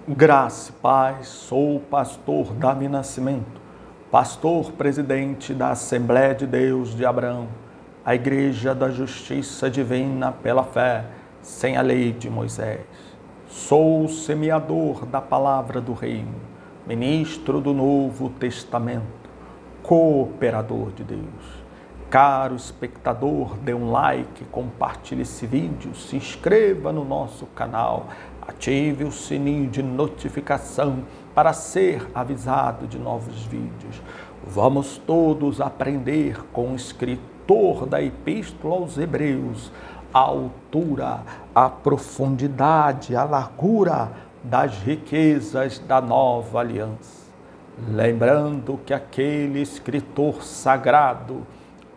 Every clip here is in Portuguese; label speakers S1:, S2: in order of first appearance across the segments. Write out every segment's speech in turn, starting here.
S1: Graça e paz, sou o pastor Davi Nascimento, pastor presidente da Assembleia de Deus de Abraão, a Igreja da Justiça Divina pela fé, sem a lei de Moisés. Sou o semeador da palavra do reino, ministro do Novo Testamento, cooperador de Deus. Caro espectador, dê um like, compartilhe esse vídeo, se inscreva no nosso canal, ative o sininho de notificação para ser avisado de novos vídeos. Vamos todos aprender com o escritor da Epístola aos Hebreus a altura, a profundidade, a largura das riquezas da nova aliança. Lembrando que aquele escritor sagrado,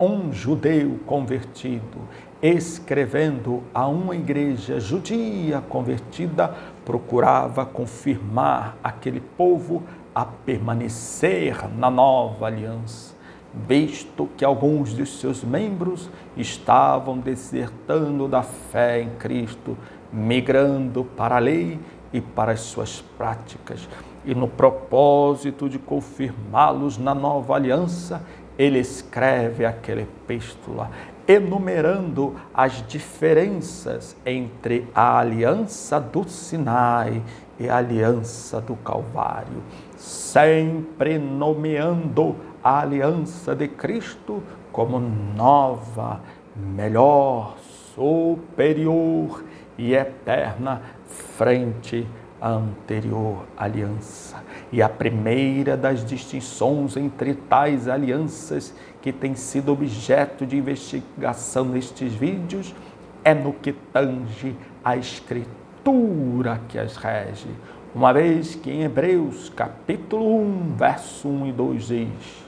S1: um judeu convertido, escrevendo a uma igreja judia convertida, procurava confirmar aquele povo a permanecer na nova aliança, visto que alguns de seus membros estavam desertando da fé em Cristo, migrando para a lei e para as suas práticas. E no propósito de confirmá-los na nova aliança, ele escreve aquela epístola, enumerando as diferenças entre a aliança do Sinai e a aliança do Calvário, sempre nomeando a aliança de Cristo como nova, melhor, superior e eterna frente à anterior aliança. E a primeira das distinções entre tais alianças que tem sido objeto de investigação nestes vídeos é no que tange a escritura que as rege, uma vez que em Hebreus capítulo 1, verso 1 e 2 diz: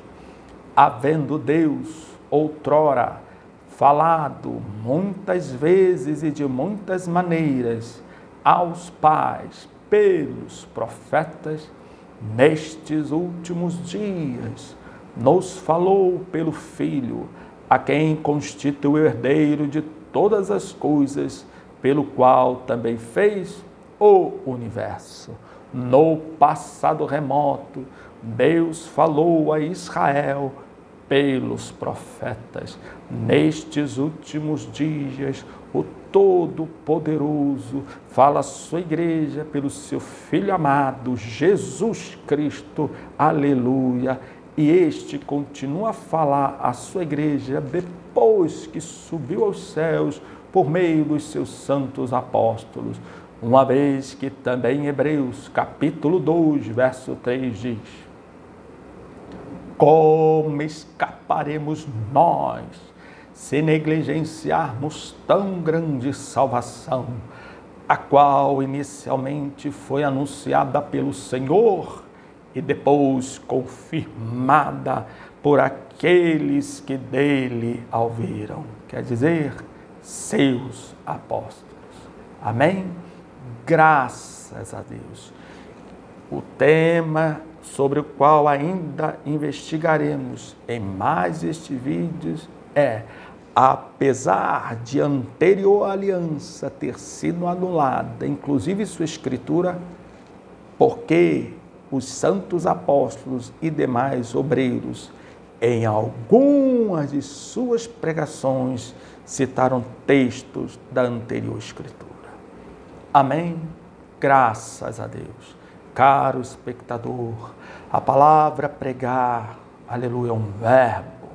S1: havendo Deus outrora falado muitas vezes e de muitas maneiras aos pais pelos profetas, nestes últimos dias nos falou pelo Filho, a quem constitui o herdeiro de todas as coisas, pelo qual também fez o universo. No passado remoto, Deus falou a Israel pelos profetas. Nestes últimos dias, o Todo-Poderoso fala à sua igreja pelo seu Filho amado, Jesus Cristo, aleluia. E este continua a falar à sua igreja depois que subiu aos céus por meio dos seus santos apóstolos. Uma vez que também em Hebreus capítulo 2, verso 3 diz: como escaparemos nós se negligenciarmos tão grande salvação, a qual inicialmente foi anunciada pelo Senhor e depois confirmada por aqueles que dele a ouviram, quer dizer, seus apóstolos. Amém? Graças a Deus. O tema sobre o qual ainda investigaremos em mais este vídeo é: apesar de anterior aliança ter sido anulada, inclusive sua escritura, porque os santos apóstolos e demais obreiros, em algumas de suas pregações, citaram textos da anterior escritura. Amém? Graças a Deus. Caro espectador, a palavra pregar, aleluia, é um verbo,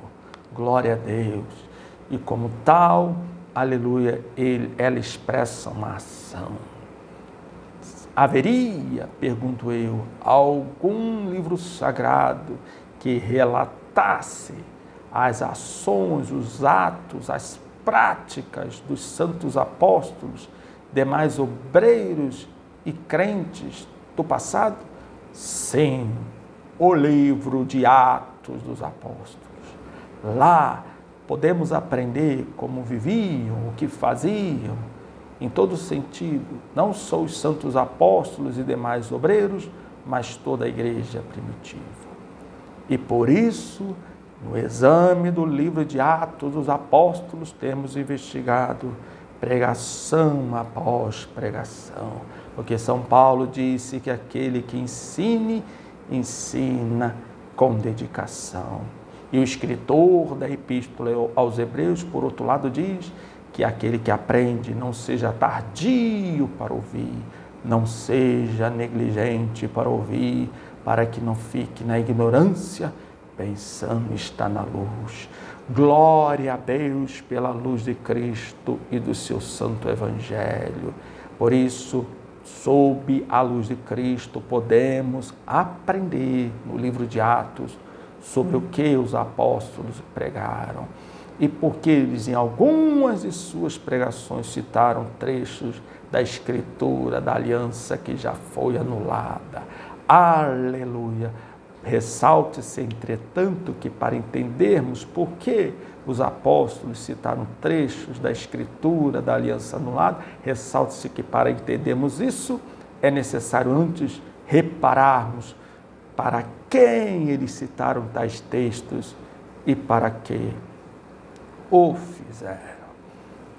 S1: glória a Deus. E como tal, aleluia, ela expressa uma ação. Haveria, pergunto eu, algum livro sagrado que relatasse as ações, os atos, as práticas dos santos apóstolos, demais obreiros e crentes do passado? Sim, o livro de Atos dos Apóstolos. Lá podemos aprender como viviam, o que faziam, em todo sentido, não só os santos apóstolos e demais obreiros, mas toda a igreja primitiva. E por isso, no exame do livro de Atos dos Apóstolos, temos investigado pregação após pregação. Porque São Paulo disse que aquele que ensina com dedicação. E o escritor da Epístola aos Hebreus, por outro lado, diz que aquele que aprende não seja tardio para ouvir, não seja negligente para ouvir, para que não fique na ignorância, pensando estar na luz. Glória a Deus pela luz de Cristo e do seu santo Evangelho. Por isso, sob a luz de Cristo, podemos aprender no livro de Atos sobre o que os apóstolos pregaram e porque eles, em algumas de suas pregações, citaram trechos da Escritura, da aliança que já foi anulada. Aleluia! Ressalte-se, entretanto, que para entendermos por que os apóstolos citaram trechos da Escritura, da aliança anulada, ressalte-se que para entendermos isso, é necessário antes repararmos para quem eles citaram tais textos e para que o fizeram.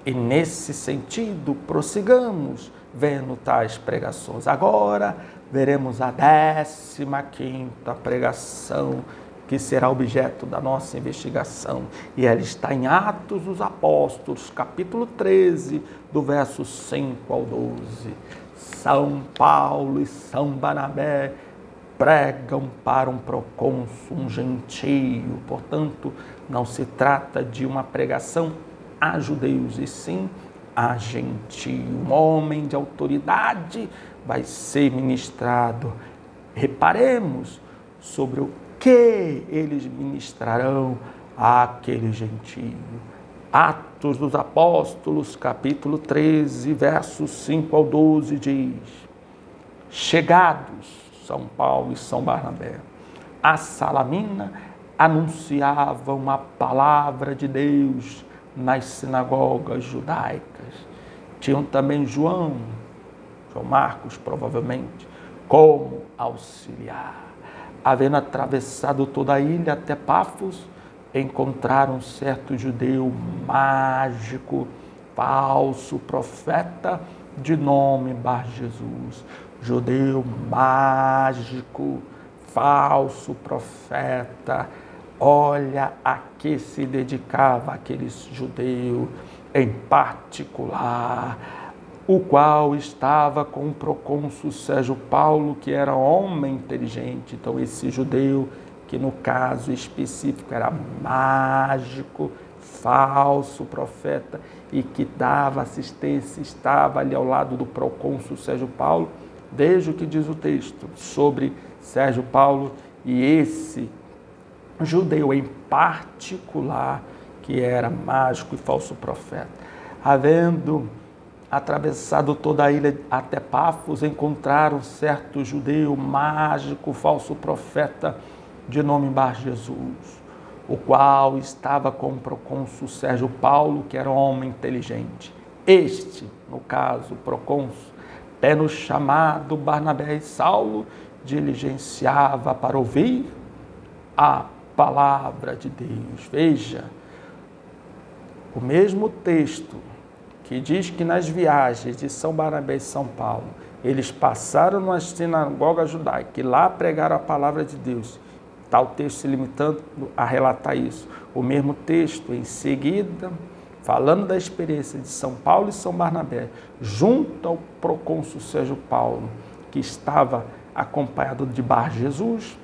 S1: E nesse sentido, prossigamos vendo tais pregações. Agora veremos a 15ª pregação, que será objeto da nossa investigação. E ela está em Atos dos Apóstolos, capítulo 13, do verso 5 ao 12. São Paulo e São Barnabé pregam para um procônsul, um gentio. Portanto, não se trata de uma pregação a judeus, e sim a gentio. Um homem de autoridade vai ser ministrado. Reparemos sobre o que eles ministrarão àquele gentio. Atos dos Apóstolos, capítulo 13, versos 5 ao 12, diz: chegados São Paulo e São Barnabé a Salamina, anunciavam a palavra de Deus nas sinagogas judaicas. Tinham também João Marcos, provavelmente, como auxiliar. Havendo atravessado toda a ilha até Pafos, encontraram um certo judeu mágico, falso profeta, de nome Bar-Jesus. Judeu mágico, falso profeta. Olha a que se dedicava aquele judeu em particular, o qual estava com o procônsul Sérgio Paulo, que era homem inteligente. Então, esse judeu, que no caso específico era mágico, falso profeta, e que dava assistência, estava ali ao lado do procônsul Sérgio Paulo. Veja o que diz o texto sobre Sérgio Paulo e esse judeu em particular, que era mágico e falso profeta. Havendo atravessado toda a ilha até Pafos, encontraram certo judeu mágico, falso profeta, de nome Bar-Jesus, o qual estava com o procônsul Sérgio Paulo, que era um homem inteligente. Este, no caso, o procônsul, tendo chamado Barnabé e Saulo, diligenciava para ouvir a palavra de Deus. Veja, o mesmo texto que diz que nas viagens de São Barnabé e São Paulo, eles passaram numa sinagoga judaica e lá pregaram a palavra de Deus. Está o texto se limitando a relatar isso. O mesmo texto, em seguida, falando da experiência de São Paulo e São Barnabé, junto ao procônsul Sérgio Paulo, que estava acompanhado de Bar-Jesus,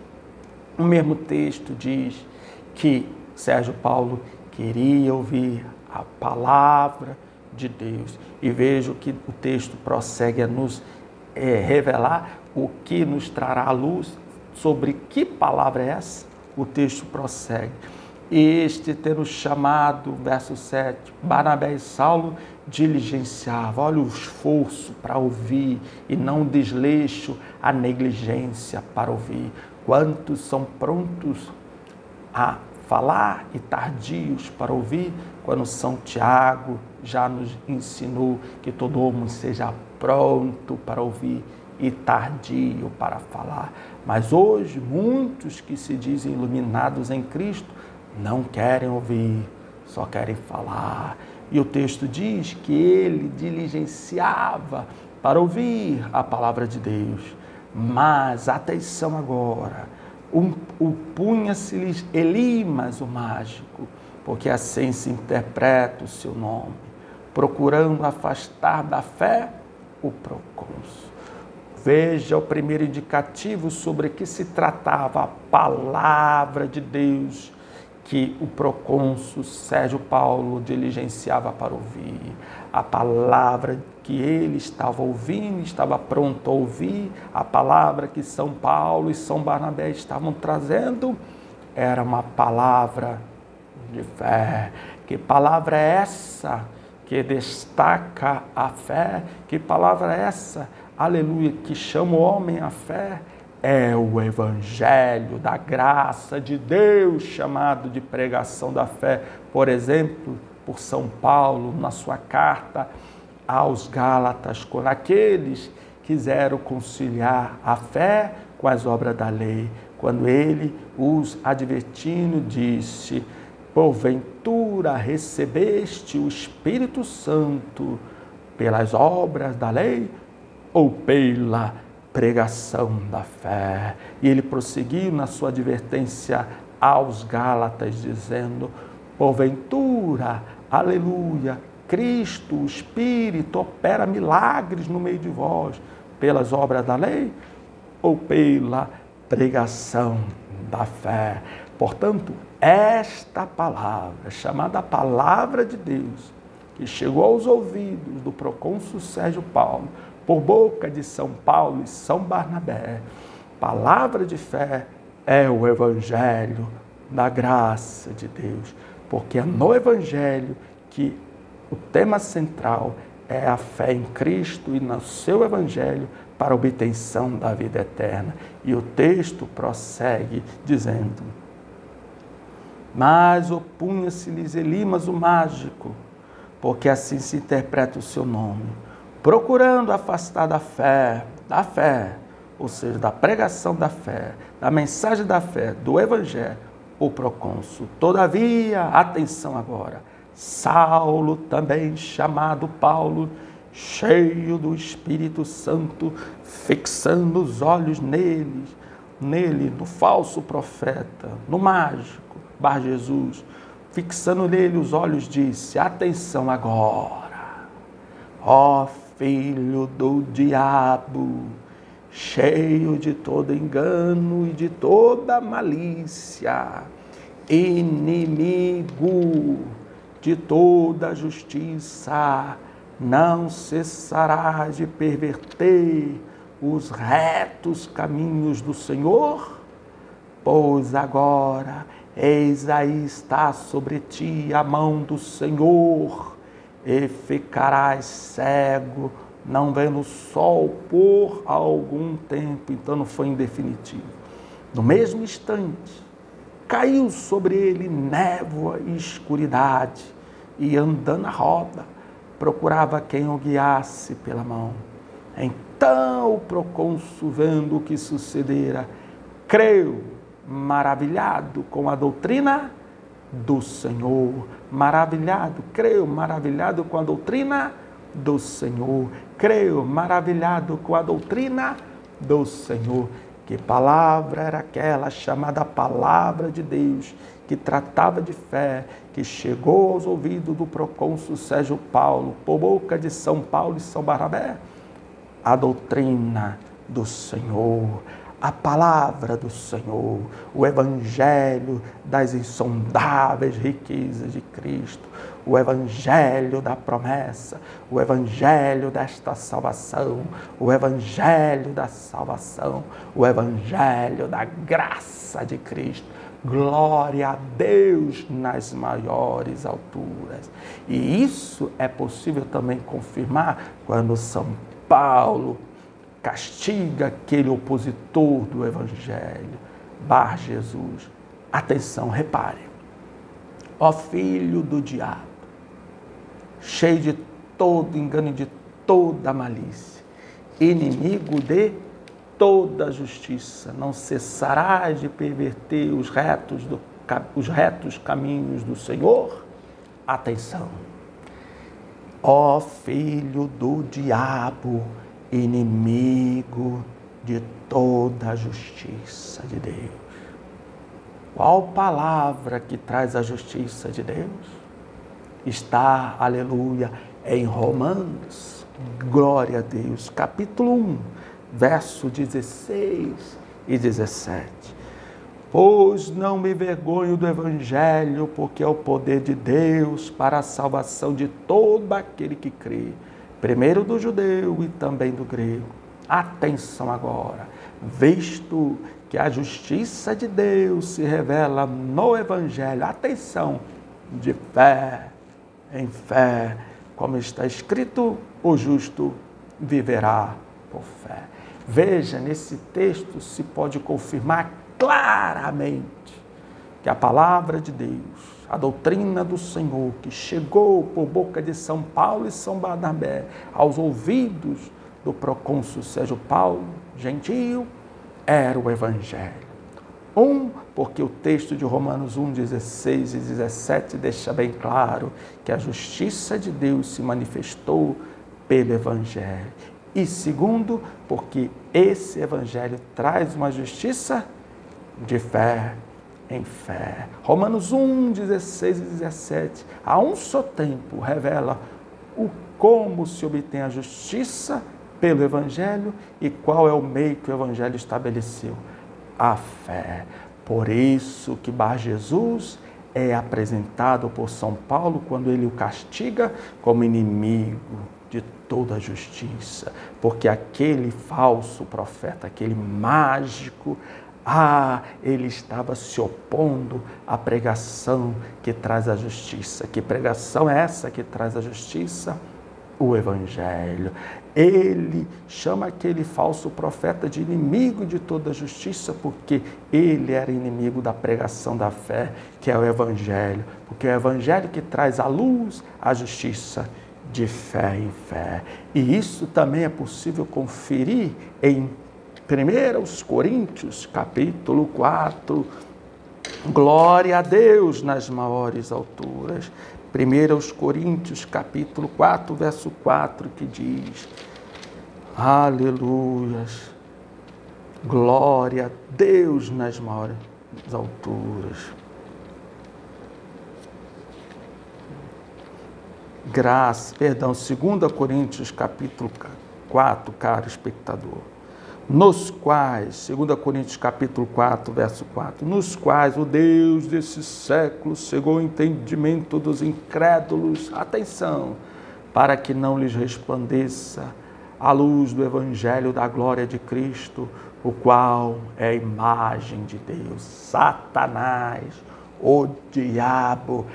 S1: o mesmo texto diz que Sérgio Paulo queria ouvir a palavra de Deus. E vejo que o texto prossegue a nos revelar o que nos trará à luz sobre que palavra é essa. O texto prossegue. Este, tendo chamado, verso 7, Barnabé e Saulo diligenciavam. Olha o esforço para ouvir e não o desleixo, a negligência para ouvir. Quantos são prontos a falar e tardios para ouvir, quando São Tiago já nos ensinou que todo homem seja pronto para ouvir e tardio para falar. Mas hoje, muitos que se dizem iluminados em Cristo não querem ouvir, só querem falar. E o texto diz que ele diligenciava para ouvir a palavra de Deus. Mas, atenção agora, punha-se-lhes Elimas, o mágico, porque assim se interpreta o seu nome, procurando afastar da fé o procônsul. Veja o primeiro indicativo sobre que se tratava a palavra de Deus que o procônsul Sérgio Paulo diligenciava para ouvir. A palavra que ele estava ouvindo, estava pronto a ouvir, a palavra que São Paulo e São Barnabé estavam trazendo, era uma palavra de fé. Que palavra é essa que destaca a fé? Que palavra é essa, aleluia, que chama o homem à fé? É o Evangelho da graça de Deus, chamado de pregação da fé, por exemplo, por São Paulo, na sua carta aos Gálatas, quando aqueles quiseram conciliar a fé com as obras da lei, quando ele os advertindo, disse: porventura recebeste o Espírito Santo pelas obras da lei ou pela pregação da fé? E ele prosseguiu na sua advertência aos Gálatas, dizendo: porventura, aleluia, Cristo, o Espírito, opera milagres no meio de vós pelas obras da lei ou pela pregação da fé? Portanto, esta palavra, chamada Palavra de Deus, que chegou aos ouvidos do procônsul Sérgio Paulo, por boca de São Paulo e São Barnabé, palavra de fé, é o Evangelho da graça de Deus, porque é no Evangelho que o tema central é a fé em Cristo e no seu Evangelho para a obtenção da vida eterna. E o texto prossegue dizendo: mas opunha-se-lhes Elimas, o mágico, porque assim se interpreta o seu nome, procurando afastar da fé, ou seja, da pregação da fé, da mensagem da fé, do Evangelho, o procônsul. Todavia, atenção agora, Saulo, também chamado Paulo, cheio do Espírito Santo, fixando os olhos nele, no falso profeta, no mágico, Bar Jesus, fixando nele os olhos, disse: atenção agora, ó filho do diabo, cheio de todo engano e de toda malícia, inimigo de toda justiça, não cessarás de perverter os retos caminhos do Senhor? Pois agora, eis aí está sobre ti a mão do Senhor, e ficarás cego, não vendo o sol por algum tempo. Então não foi em definitivo. No mesmo instante, caiu sobre ele névoa e escuridade, e andando a roda, procurava quem o guiasse pela mão. Então o procônsul, vendo o que sucedera, creu, maravilhado com a doutrina do Senhor. Creu, maravilhado com a doutrina do Senhor. Creu, maravilhado com a doutrina do Senhor. Que palavra era aquela chamada Palavra de Deus, que tratava de fé, que chegou aos ouvidos do procônsul Sérgio Paulo, por boca de São Paulo e São Barnabé? A doutrina do Senhor, a palavra do Senhor, o Evangelho das insondáveis riquezas de Cristo, o Evangelho da promessa, o Evangelho desta salvação, o Evangelho da salvação, o Evangelho da graça de Cristo. Glória a Deus nas maiores alturas. E isso é possível também confirmar quando São Paulo castiga aquele opositor do Evangelho, Bar Jesus. Atenção, repare. Ó filho do diabo, cheio de todo engano e de toda malícia, inimigo de toda justiça, não cessarás de perverter os retos caminhos do Senhor? Atenção, Ó filho do diabo, inimigo de toda a justiça de Deus. Qual palavra que traz a justiça de Deus? Está, aleluia, em Romanos, glória a Deus, capítulo 1, verso 16 e 17. Pois não me envergonho do Evangelho, porque é o poder de Deus para a salvação de todo aquele que crê, primeiro do judeu e também do grego. Atenção agora, visto que a justiça de Deus se revela no Evangelho, atenção, de fé em fé, como está escrito, o justo viverá por fé. Veja, nesse texto se pode confirmar claramente que a palavra de Deus, a doutrina do Senhor, que chegou por boca de São Paulo e São Barnabé aos ouvidos do procônsul Sérgio Paulo, gentio, era o Evangelho. Porque o texto de Romanos 1, 16 e 17 deixa bem claro que a justiça de Deus se manifestou pelo Evangelho. E segundo, porque esse Evangelho traz uma justiça de fé em fé. Romanos 1, 16 e 17, a um só tempo revela como se obtém a justiça pelo Evangelho e qual é o meio que o Evangelho estabeleceu. A fé. Por isso que Bar Jesus é apresentado por São Paulo quando ele o castiga como inimigo de toda a justiça, porque aquele falso profeta, aquele mágico, ele estava se opondo à pregação que traz a justiça. Que pregação é essa que traz a justiça? O Evangelho. Ele chama aquele falso profeta de inimigo de toda a justiça, porque ele era inimigo da pregação da fé, que é o Evangelho, porque é o Evangelho que traz à luz a justiça de fé em fé. E isso também é possível conferir em 1 Coríntios, capítulo 4, glória a Deus nas maiores alturas. 1 Coríntios, capítulo 4, verso 4, que diz: aleluias, glória a Deus nas maiores alturas. Segunda Coríntios, capítulo 4, caro espectador. Nos quais, 2 Coríntios capítulo 4, verso 4, nos quais o Deus desse século cegou o entendimento dos incrédulos, atenção, para que não lhes resplandeça a luz do Evangelho da glória de Cristo, o qual é a imagem de Deus. Satanás, o diabo,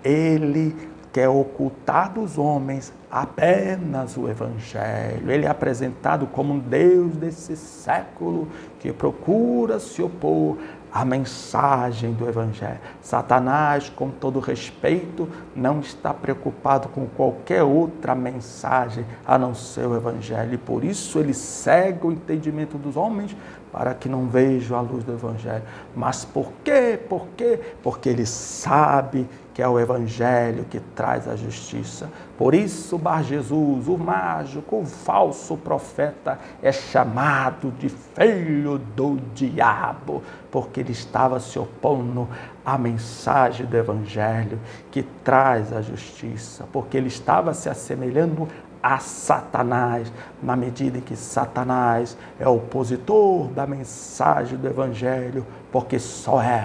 S1: ele quer ocultar dos homens apenas o Evangelho. Ele é apresentado como um Deus desse século que procura se opor à mensagem do Evangelho. Satanás, com todo respeito, não está preocupado com qualquer outra mensagem a não ser o Evangelho. E por isso ele cega o entendimento dos homens para que não vejam a luz do Evangelho. Mas por quê? Por quê? Porque ele sabe que é o Evangelho que traz a justiça. Por isso, Bar Jesus, o mágico, o falso profeta, é chamado de filho do diabo, porque ele estava se opondo à mensagem do Evangelho que traz a justiça, porque ele estava se assemelhando a Satanás, na medida em que Satanás é opositor da mensagem do Evangelho, porque só ela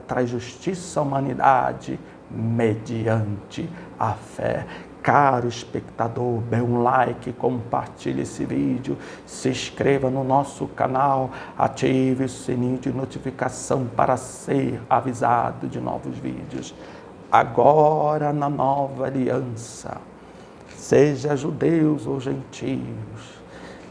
S1: traz justiça à humanidade mediante a fé. Caro espectador, dê um like, compartilhe esse vídeo, se inscreva no nosso canal, ative o sininho de notificação para ser avisado de novos vídeos. Agora, na nova aliança, seja judeus ou gentios,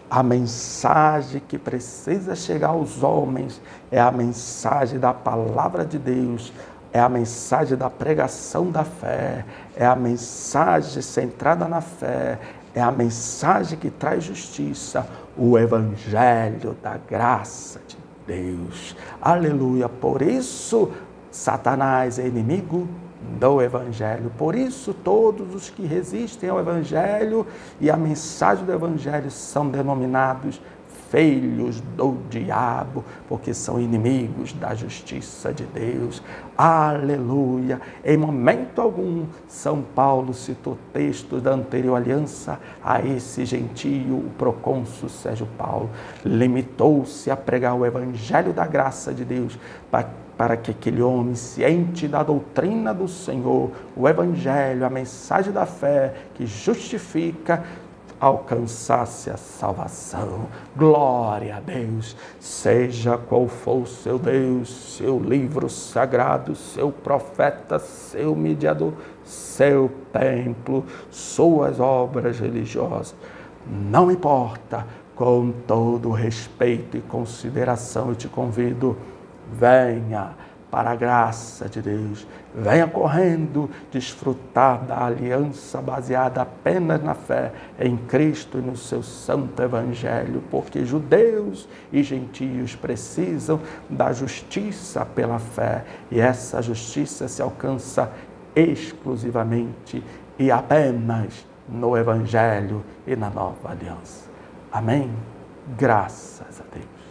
S1: a mensagem que precisa chegar aos homens é a mensagem da palavra de Deus, é a mensagem da pregação da fé, é a mensagem centrada na fé, é a mensagem que traz justiça, o Evangelho da graça de Deus. Aleluia! Por isso, Satanás é inimigo do Evangelho. Por isso, todos os que resistem ao Evangelho e à mensagem do Evangelho são denominados filhos do diabo, porque são inimigos da justiça de Deus. Aleluia! Em momento algum, São Paulo citou textos da anterior aliança a esse gentio, o procônsul Sérgio Paulo. Limitou-se a pregar o evangelho da graça de Deus para que aquele homem, ciente da doutrina do Senhor, o evangelho, a mensagem da fé que justifica, alcançasse a salvação. Glória a Deus! Seja qual for o seu Deus, seu livro sagrado, seu profeta, seu mediador, seu templo, suas obras religiosas, não importa, com todo respeito e consideração, eu te convido, venha para a graça de Deus, venha correndo desfrutar da aliança baseada apenas na fé em Cristo e no seu santo evangelho, porque judeus e gentios precisam da justiça pela fé, e essa justiça se alcança exclusivamente e apenas no evangelho e na nova aliança. Amém? Graças a Deus.